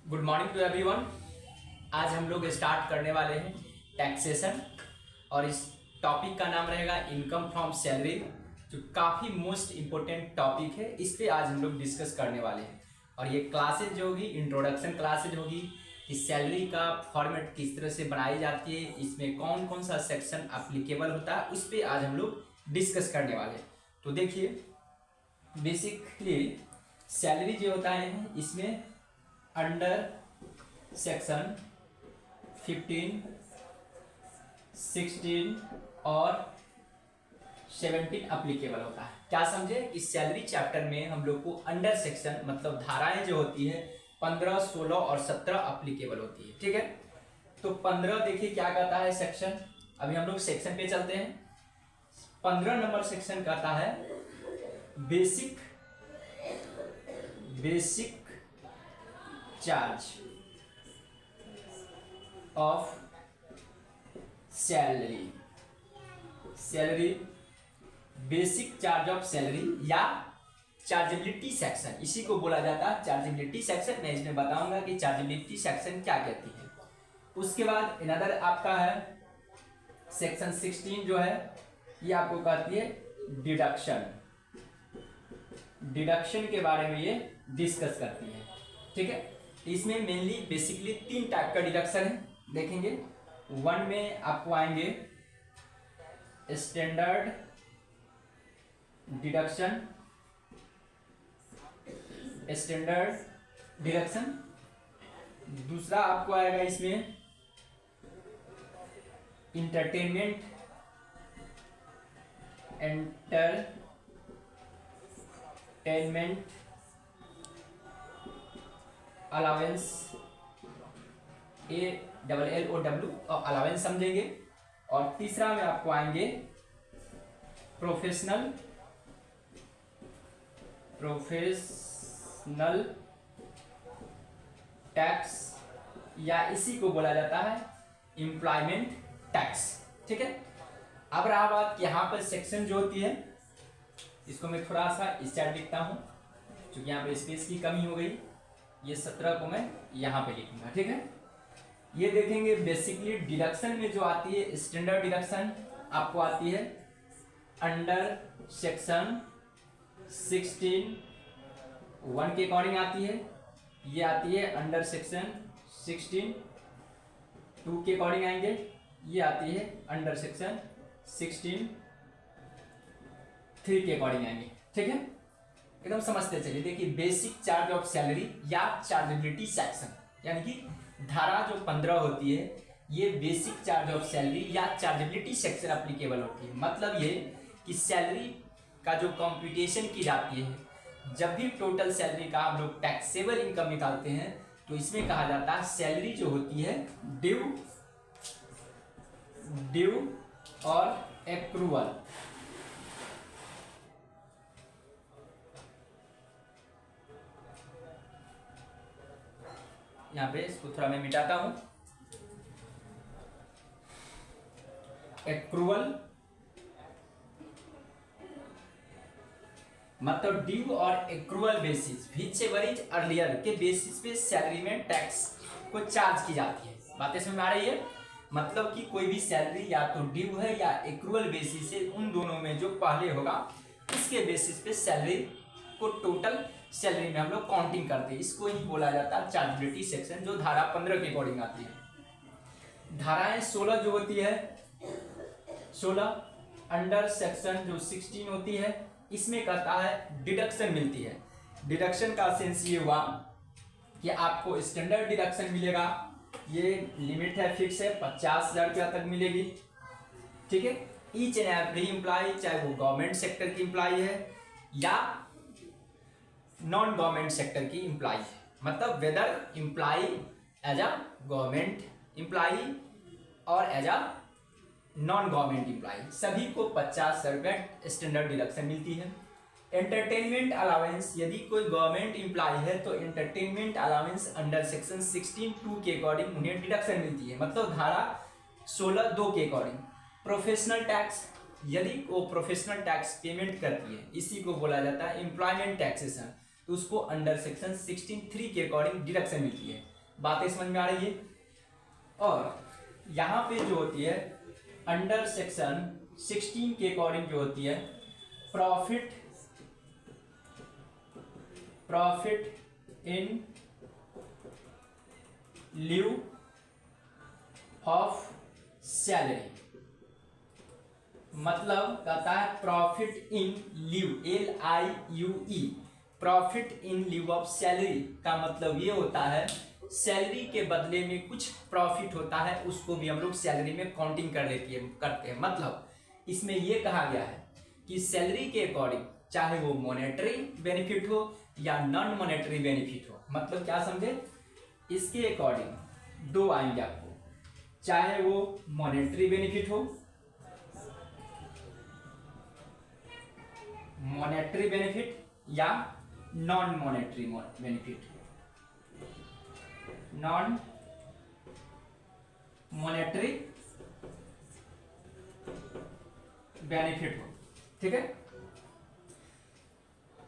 Good morning to everyone. आज हम लोग स्टार्ट करने वाले हैं टैक्सेशन और इस टॉपिक का नाम रहेगा इनकम फ्रॉम सैलरी, जो काफ़ी मोस्ट इम्पोर्टेंट टॉपिक है। इस पे आज हम लोग डिस्कस करने वाले हैं और ये क्लासेज जो होगी इंट्रोडक्शन क्लासेज होगी कि सैलरी का फॉर्मेट किस तरह से बनाई जाती है, इसमें कौन कौन सा सेक्शन एप्लीकेबल होता है, उस पर आज हम लोग डिस्कस करने वाले हैं। तो देखिए, बेसिकली सैलरी जो होता है इसमें अंडर सेक्शन 15, 16 और 17 अप्लीकेबल होता है। क्या समझे कि सैलरी चैप्टर में हम लोग को अंडर सेक्शन मतलब धाराएं जो होती है 15, 16 और 17 अप्लीकेबल होती है। ठीक है, तो 15 देखिए क्या कहता है सेक्शन। अभी हम लोग सेक्शन पे चलते हैं। 15 नंबर सेक्शन कहता है basic charge of salary basic charge of salary या चार्जेबिलिटी सेक्शन, इसी को बोला जाता है चार्जेबिलिटी सेक्शन। मैं इसमें बताऊंगा कि चार्जेबिलिटी सेक्शन क्या कहती है। उसके बाद अनदर आपका है सेक्शन 16 जो है ये आपको कहती है डिडक्शन के बारे में ये डिस्कस करती है। ठीक है, इसमें मेनली बेसिकली 3 टाइप का डिडक्शन है, देखेंगे। 1 में आपको आएंगे स्टैंडर्ड डिडक्शन। दूसरा आपको आएगा इसमें एंटरटेनमेंट अलावेंस, ALLOW और अलावेंस समझेंगे। और तीसरा में आपको आएंगे प्रोफेशनल टैक्स या इसी को बोला जाता है एम्प्लॉयमेंट टैक्स। ठीक है, अब रहा बात यहाँ पर सेक्शन जो होती है, इसको मैं थोड़ा सा इस साइड लिखता हूँ क्योंकि यहाँ पर स्पेस की कमी हो गई। ये 17 को मैं यहाँ पे लिखूंगा। ठीक है, ये देखेंगे बेसिकली डिडक्शन में जो आती है स्टैंडर्ड डिडक्शन आपको आती है अंडर सेक्शन 16 1 के अकॉर्डिंग आती है। ये आती है अंडर सेक्शन 16 2 के अकॉर्डिंग आएंगे। ये आती है अंडर सेक्शन 16 3 के अकॉर्डिंग आएंगे। ठीक है, एकदम समझते चलिए। देखिए, बेसिक चार्ज ऑफ सैलरी या चार्जेबिलिटी सेक्शन, यानी कि धारा जो 15 होती है ये बेसिक चार्ज ऑफ सैलरी या चार्जेबिलिटी सेक्शन एप्लीकेबल होती है। मतलब ये कि सैलरी का जो कंप्यूटेशन की जाती है, जब भी टोटल सैलरी का हम लोग टैक्सेबल इनकम निकालते हैं तो इसमें कहा जाता है सैलरी जो होती है ड्यू और एक्रूअल। यहाँ पे इसको थोड़ा मैं मिटाता हूं। एक्रूअल मतलब ड्यू और accrual basis whichever is earlier के बेसिस पे सैलरी में टैक्स को चार्ज की जाती है। बातें समझ में आ रही है? मतलब कि कोई भी सैलरी या तो ड्यू है या एक्रूअल बेसिस है, उन दोनों में जो पहले होगा उसके बेसिस पे सैलरी को टोटल सैलरी में हम लोग काउंटिंग करते हैं। इसको ही बोला जाता है चार्जेबिलिटी सेक्शन, जो धारा 15 के अकॉर्डिंग आती है। धाराएं 16 जो होती है 16 अंडर सेक्शन जो 16 होती है, इसमें कहता है डिडक्शन मिलती है। डिडक्शन का सेंस ये हुआ कि आपको स्टैंडर्ड डिडक्शन मिलेगा। ये लिमिट है, फिक्स है, 50,000 रुपया तक मिलेगी। ठीक है, ईच एंड एवरी एम्प्लॉय, चाहे वो गवर्नमेंट सेक्टर की एम्प्लॉय है या नॉन गवर्नमेंट सेक्टर की एम्प्लॉय है, मतलब whether employ as a government employ और as a non government employ, सभी को 50,000 रुपये स्टैंडर्ड डिडक्शन मिलती है। एंटरटेनमेंट अलाउंस, यदि कोई गवर्नमेंट एम्प्लॉय है तो एंटरटेनमेंट अलाउंस अंडर सेक्शन 16(2) के अकॉर्डिंग उन्हें डिडक्शन मिलती है, मतलब धारा 16(2) के अकॉर्डिंग। प्रोफेशनल टैक्स, यदि वो प्रोफेशनल टैक्स पेमेंट करती है, इसी को बोला जाता है एम्प्लॉयमेंट टैक्सेशन, तो उसको अंडर सेक्शन 16(3) के अकॉर्डिंग डिडक्शन मिलती है। बातें समझ में आ रही है। और यहाँ पे जो होती है अंडर सेक्शन 16 के अकॉर्डिंग जो होती है profit in lieu of salary, मतलब कहता है profit in lieu, LIUE, profit in lieu of salary का मतलब ये होता है सैलरी के बदले में कुछ प्रॉफिट होता है, उसको भी हम लोग सैलरी में काउंटिंग करते हैं। मतलब इसमें ये कहा गया है कि सैलरी के अकॉर्डिंग चाहे वो मॉनेटरी बेनिफिट हो या नॉन मॉनेटरी बेनिफिट हो, मतलब क्या समझे, इसके अकॉर्डिंग दो आएंगे आपको, चाहे वो मॉनेटरी बेनिफिट हो, मॉनेटरी बेनिफिट या non monetary benefit, non monetary benefit हो, ठीक है।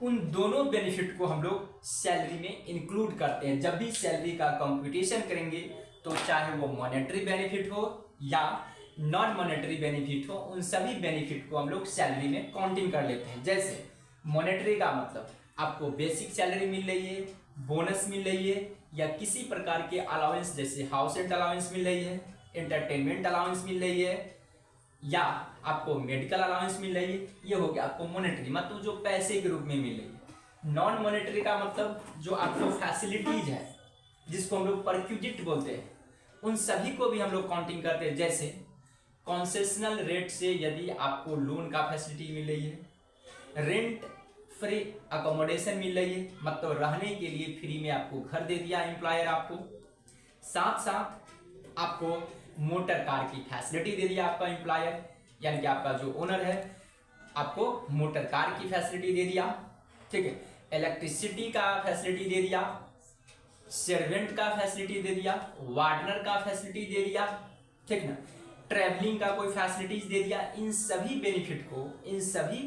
उन दोनों बेनिफिट को हम लोग सैलरी में इंक्लूड करते हैं। जब भी सैलरी का कंप्यूटेशन करेंगे तो चाहे वो मॉनेटरी बेनिफिट हो या नॉन मॉनेटरी बेनिफिट हो, उन सभी बेनिफिट को हम लोग सैलरी में काउंटिंग कर लेते हैं। जैसे मॉनेटरी का मतलब आपको बेसिक सैलरी मिल रही है, बोनस मिल रही है, या किसी प्रकार के अलाउंस जैसे हाउस रेंट अलाउंस मिल रही है, एंटरटेनमेंट अलाउंस मिल रही है, या आपको मेडिकल अलाउंस मिल रही है, ये हो गया आपको मॉनेटरी, मतलब जो पैसे के रूप में मिल रही है। नॉन मॉनेटरी का मतलब जो आपको फैसिलिटीज है, जिसको हम लोग परक्विजिट बोलते हैं, उन सभी को भी हम लोग काउंटिंग करते हैं। जैसे कॉन्सेशनल रेट से यदि आपको लोन का फैसिलिटी मिल रही है, रेंट फ्री अकोमोडेशन मिल रही है, मतलब रहने के लिए फ्री में आपको घर दे दिया एम्प्लॉयर आपको, साथ साथ आपको मोटर कार की फैसिलिटी दे दिया आपका एम्प्लॉयर, यानी कि आपका जो ओनर है आपको मोटर कार की फैसिलिटी दे दिया, ठीक है, इलेक्ट्रिसिटी का फैसिलिटी दे दिया, सर्वेंट का फैसिलिटी दे दिया, वार्डनर का फैसिलिटी दे दिया, ठीक ना, ट्रैवलिंग का कोई फैसिलिटीज दे दिया। इन सभी बेनिफिट को, इन सभी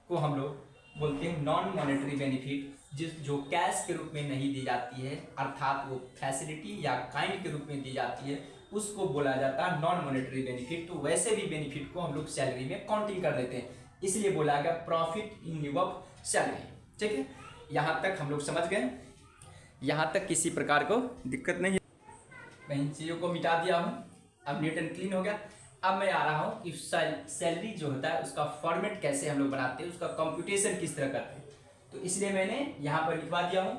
को हम लोग बोलते हैं नॉन मॉनेटरी बेनिफिट, जो कैश के रूप में नहीं दी जाती है, अर्थात वो फैसिलिटी या काइंड के रूप में दी जाती है, उसको बोला जाता है नॉन मॉनेटरी बेनिफिट। तो वैसे भी बेनिफिट को हम लोग सैलरी में काउंटिंग कर लेते हैं, इसलिए बोला गया profit in lieu of salary, ठीक है। यहाँ तक हम लोग समझ गए, यहाँ तक किसी प्रकार को दिक्कत नहीं है। मैं इन चीज़ों को मिटा दिया हूँ, अब नीट एंड क्लीन हो गया। अब मैं आ रहा हूँ कि सैलरी जो होता है उसका फॉर्मेट कैसे हम लोग बनाते हैं, उसका कंप्यूटेशन किस तरह करते हैं। तो इसलिए मैंने यहाँ पर लिखवा दिया हूँ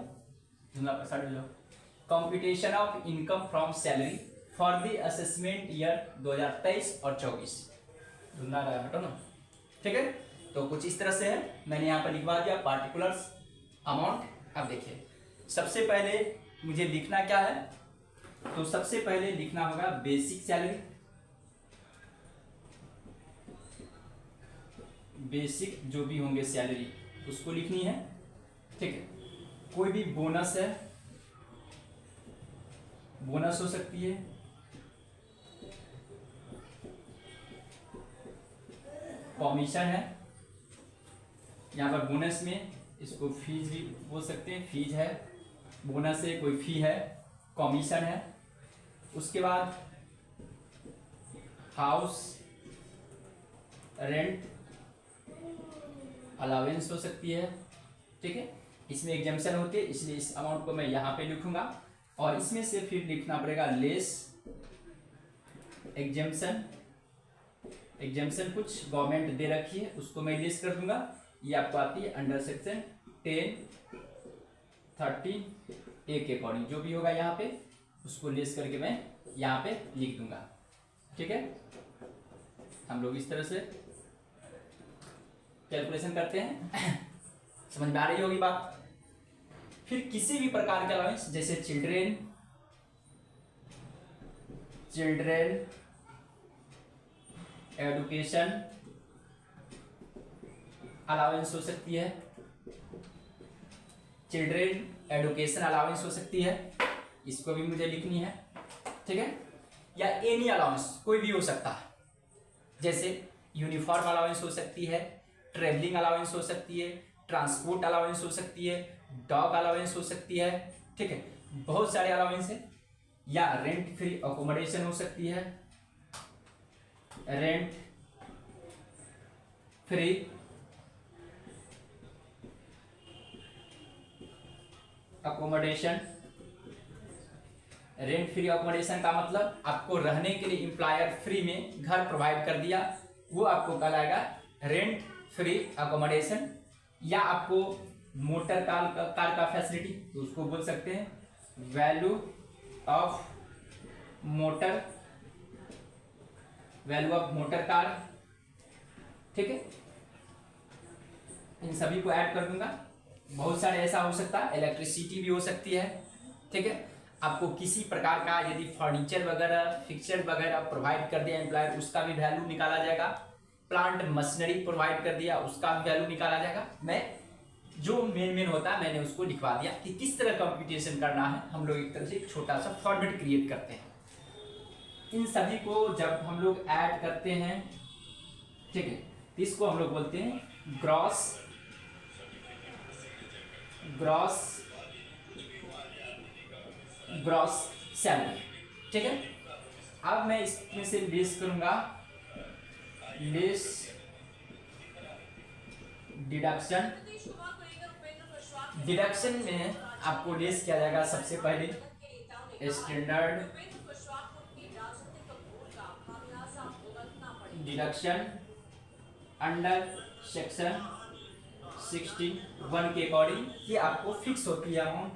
computation of income from salary for the assessment year 2023 और 24, ढूंढना रहा हटो ना, ठीक है। तो कुछ इस तरह से है, मैंने यहाँ पर लिखवा दिया पार्टिकुलर्स अमाउंट। अब देखिए सबसे पहले मुझे लिखना क्या है, तो सबसे पहले लिखना होगा बेसिक सैलरी, बेसिक जो भी होंगे सैलरी उसको लिखनी है, ठीक है। कोई भी बोनस है, बोनस हो सकती है, कमीशन है, यहाँ पर बोनस में इसको फीस भी बोल सकते हैं, फीस है, बोनस है, कोई फी है, कमीशन है। उसके बाद हाउस रेंट अलाउंस हो सकती है, ठीक है। इसमें एग्जाम्पशन होती है, इसलिए इस अमाउंट को मैं यहाँ पे लिखूंगा, और इसमें से फिर लिखना पड़ेगा लेस एग्जाम्पशन। एग्जाम्पशन कुछ गवर्नमेंट दे रखी है, उसको मैं लेस कर दूंगा। ये आपको आती है अंडर सेक्शन 1030A के अकॉर्डिंग, जो भी होगा यहाँ पे उसको लेस करके मैं यहाँ पे लिख दूंगा, ठीक है। हम लोग इस तरह से कैलकुलेशन करते हैं। समझ में आ रही होगी बात। फिर किसी भी प्रकार के अलाउंस, जैसे चिल्ड्रेन एजुकेशन अलाउंस हो सकती है, चिल्ड्रेन एजुकेशन अलाउंस हो सकती है, इसको भी मुझे लिखनी है, ठीक है। या एनी अलाउंस कोई भी हो सकता है, जैसे यूनिफॉर्म अलाउंस हो सकती है, ट्रेवलिंग अलाउंस हो सकती है, ट्रांसपोर्ट अलाउंस हो सकती है, डॉग अलाउंस हो सकती है, ठीक है। बहुत सारे अलाउंस है, या रेंट फ्री अकोमोडेशन हो सकती है, rent free accommodation. Rent free accommodation का मतलब आपको रहने के लिए एम्प्लॉयर फ्री में घर प्रोवाइड कर दिया, वो आपको कहलाएगा रेंट फ्री अकोमोडेशन। या आपको मोटर कार का फैसिलिटी, तो उसको बोल सकते हैं वैल्यू ऑफ मोटर कार। ठीक है, इन सभी को ऐड कर दूंगा। बहुत सारे ऐसा हो सकता है, इलेक्ट्रिसिटी भी हो सकती है। ठीक है, आपको किसी प्रकार का यदि फर्नीचर वगैरह फिक्सचर वगैरह प्रोवाइड कर दिया एम्प्लॉयर, उसका भी वैल्यू निकाला जाएगा। प्लांट मशीनरी प्रोवाइड कर दिया, उसका भी वैल्यू निकाला जाएगा। मैं जो मेन होता है मैंने उसको लिखवा दिया कि किस तरह कंप्यूटेशन करना है। हम लोग एक तरह से एक छोटा सा फॉर्मेट क्रिएट करते हैं। इन सभी को जब हम लोग ऐड करते हैं, ठीक है, तो इसको हम लोग बोलते हैं ग्रॉस सैलरी। ठीक है, अब मैं इसमें से लेस करूंगा, लेस डिडक्शन में आपको लेस किया जाएगा सबसे पहले स्टैंडर्ड डिडक्शन अंडर सेक्शन 16(1) के अकॉर्डिंग, ये आपको फिक्स होती है अमाउंट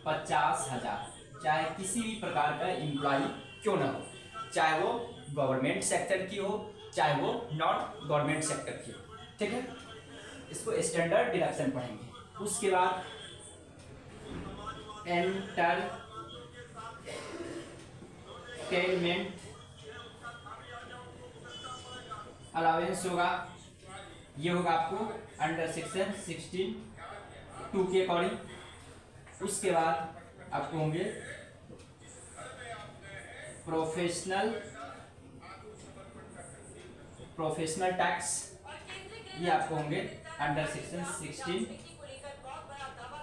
50,000, चाहे किसी भी प्रकार का एम्प्लॉय क्यों ना हो, चाहे वो गवर्नमेंट सेक्टर की हो, चाहे वो नॉन गवर्नमेंट सेक्टर की हो। ठीक है, इसको स्टैंडर्ड डिडक्शन पढ़ेंगे। उसके बाद एंटरटेनमेंट अलाउंस होगा, ये होगा आपको अंडर सेक्शन 16(2) के अकॉर्डिंग। उसके बाद आपको होंगे प्रोफेशनल टैक्स, ये आपको होंगे अंडर सेक्शन 16(3)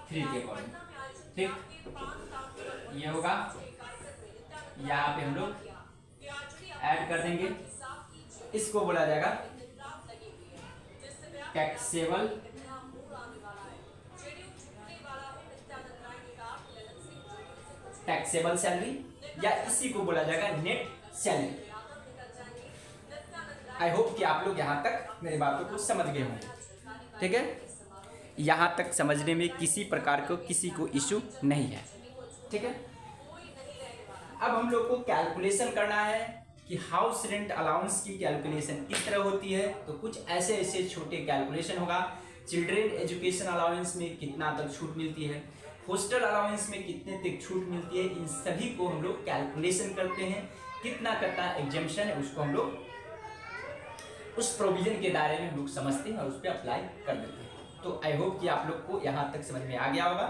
के अकॉर्डिंग। ठीक, ये होगा, यहाँ पे हम लोग ऐड कर देंगे। इसको बोला जाएगा टैक्सेबल सैलरी, या इसी को बोला जाएगा नेट सैलरी। आई होप कि आप लोग यहाँ तक मेरी बातों को समझ गए होंगे। ठीक है, यहाँ तक समझने में किसी प्रकार को किसी को इशू नहीं है। ठीक है, अब हम लोग को कैलकुलेशन करना है कि हाउस रेंट अलाउंस की कैलकुलेशन किस तरह होती है। तो कुछ ऐसे छोटे कैलकुलेशन होगा। चिल्ड्रेन एजुकेशन अलाउंस में कितना तक छूट मिलती है, हॉस्टल अलाउंस में कितने तक छूट मिलती है, इन सभी को हम लोग कैलकुलेशन करते हैं। कितना कट्टा एग्जेम्पशन है उसको हम लोग उस प्रोविजन के दायरे में हम लोग समझते हैं और उस पर अप्लाई कर देते हैं। तो आई होप कि आप लोग को यहाँ तक समझ में आ गया होगा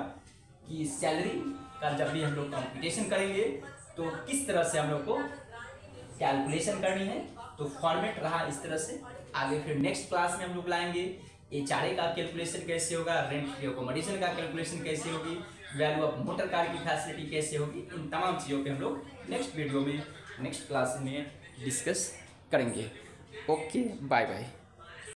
कि सैलरी का जब भी हम लोग कंप्यूटेशन करेंगे तो किस तरह से हम लोग को कैलकुलेशन करनी है। तो फॉर्मेट रहा इस तरह से। आगे फिर नेक्स्ट क्लास में हम लोग लाएंगे HRA का कैलकुलेशन कैसे होगा, रेंट फ्री अकोमोडेशन का कैलकुलेशन कैसे होगी, वैल्यू ऑफ मोटर कार की फैसिलिटी कैसे होगी। इन तमाम चीज़ों पे हम लोग नेक्स्ट वीडियो में नेक्स्ट क्लास में डिस्कस करेंगे। Okay, bye bye.